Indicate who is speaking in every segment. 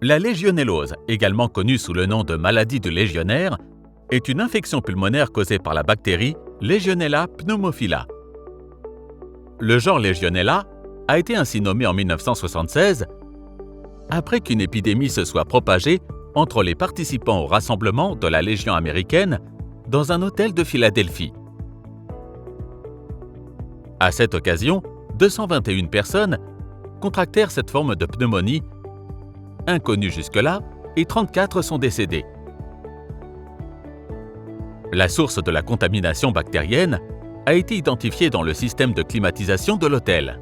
Speaker 1: La légionellose, également connue sous le nom de maladie du légionnaire, est une infection pulmonaire causée par la bactérie Legionella pneumophila. Le genre Legionella a été ainsi nommé en 1976 après qu'une épidémie se soit propagée entre les participants au rassemblement de la Légion américaine dans un hôtel de Philadelphie. À cette occasion, 221 personnes contractèrent cette forme de pneumonie, inconnue jusque-là, et 34 sont décédés. La source de la contamination bactérienne a été identifiée dans le système de climatisation de l'hôtel.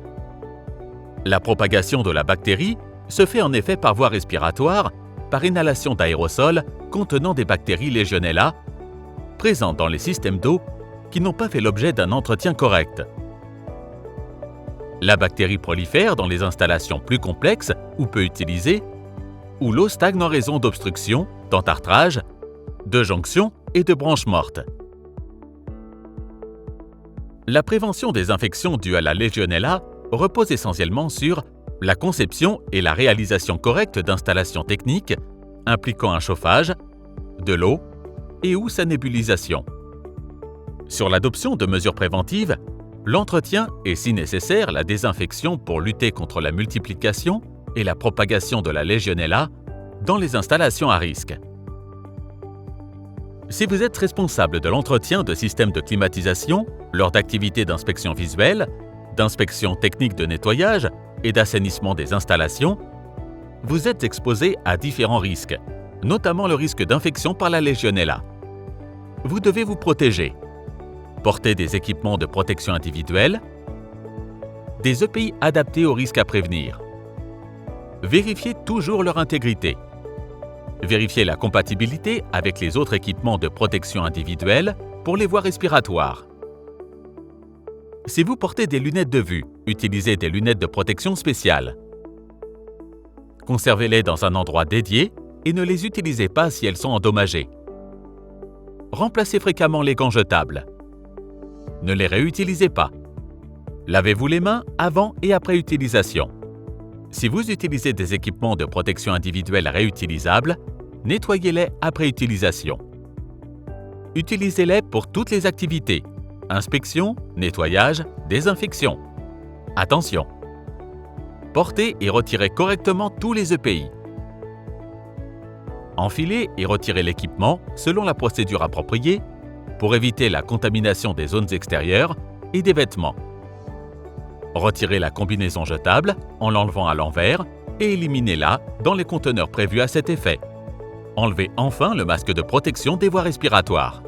Speaker 1: La propagation de la bactérie se fait en effet par voie respiratoire, par inhalation d'aérosols contenant des bactéries Legionella, présentes dans les systèmes d'eau qui n'ont pas fait l'objet d'un entretien correct. La bactérie prolifère dans les installations plus complexes ou peu utilisées, où l'eau stagne en raison d'obstructions, d'entartrage, de jonctions et de branches mortes. La prévention des infections dues à la Legionella repose essentiellement sur la conception et la réalisation correcte d'installations techniques impliquant un chauffage, de l'eau et ou sa nébulisation. Sur l'adoption de mesures préventives, l'entretien et, si nécessaire, la désinfection pour lutter contre la multiplication et la propagation de la Legionella dans les installations à risque. Si vous êtes responsable de l'entretien de systèmes de climatisation lors d'activités d'inspection visuelle, d'inspection technique de nettoyage et d'assainissement des installations, vous êtes exposé à différents risques, notamment le risque d'infection par la Legionella. Vous devez vous protéger. Porter des équipements de protection individuelle, des EPI adaptés aux risques à prévenir. Vérifiez toujours leur intégrité. Vérifiez la compatibilité avec les autres équipements de protection individuelle pour les voies respiratoires. Si vous portez des lunettes de vue, utilisez des lunettes de protection spéciales. Conservez-les dans un endroit dédié et ne les utilisez pas si elles sont endommagées. Remplacez fréquemment les gants jetables. Ne les réutilisez pas. Lavez-vous les mains avant et après utilisation. Si vous utilisez des équipements de protection individuelle réutilisables, nettoyez-les après utilisation. Utilisez-les pour toutes les activités: inspection, nettoyage, désinfection. Attention! Portez et retirez correctement tous les EPI. Enfilez et retirez l'équipement selon la procédure appropriée pour éviter la contamination des zones extérieures et des vêtements. Retirez la combinaison jetable en l'enlevant à l'envers et éliminez-la dans les conteneurs prévus à cet effet. Enlevez enfin le masque de protection des voies respiratoires.